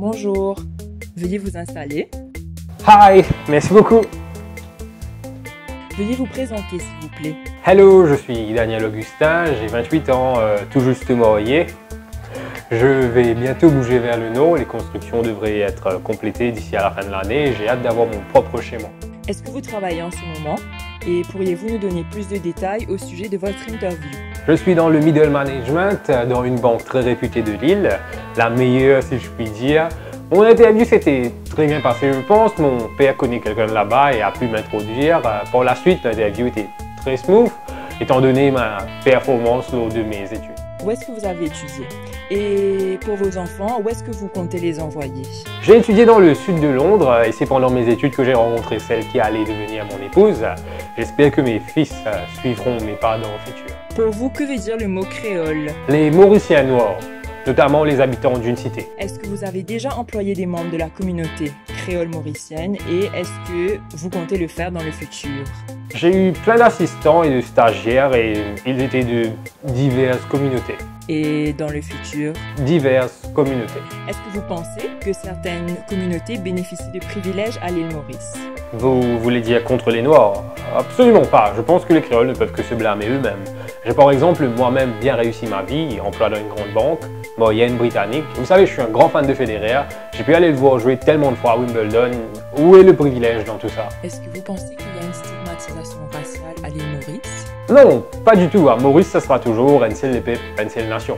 Bonjour, veuillez vous installer. Hi, merci beaucoup. Veuillez vous présenter s'il vous plaît. Hello, je suis Daniel Augustin, j'ai 28 ans, tout juste marié. Je vais bientôt bouger vers le nord, les constructions devraient être complétées d'ici à la fin de l'année et j'ai hâte d'avoir mon propre chez moi. Est-ce que vous travaillez en ce moment? Et pourriez-vous nous donner plus de détails au sujet de votre interview? Je suis dans le middle management, dans une banque très réputée de Lille, la meilleure si je puis dire. Mon interview s'était très bien passé, je pense. Mon père connaît quelqu'un là-bas et a pu m'introduire. Par la suite, l'interview était très smooth, étant donné ma performance lors de mes études. Où est-ce que vous avez étudié? Et pour vos enfants, où est-ce que vous comptez les envoyer? J'ai étudié dans le sud de Londres et c'est pendant mes études que j'ai rencontré celle qui allait devenir mon épouse. J'espère que mes fils suivront mes pas dans le futur. Pour vous, que veut dire le mot créole? Les Mauriciens noirs, notamment les habitants d'une cité. Est-ce que vous avez déjà employé des membres de la communauté créole mauricienne et est-ce que vous comptez le faire dans le futur? J'ai eu plein d'assistants et de stagiaires et ils étaient de diverses communautés. Et dans le futur? Diverses communautés. Est-ce que vous pensez que certaines communautés bénéficient de privilèges à l'île Maurice? Vous voulez dire contre les Noirs? Absolument pas. Je pense que les créoles ne peuvent que se blâmer eux-mêmes. J'ai par exemple moi-même bien réussi ma vie, emploi dans une grande banque, moyenne britannique. Vous savez, je suis un grand fan de Federer. J'ai pu aller le voir jouer tellement de fois à Wimbledon. Où est le privilège dans tout ça? Est-ce que vous pensez qu'il y a une stigmatisation raciale à l'île Maurice? Non, pas du tout. À Maurice, ça sera toujours NCLP, NCL Nation.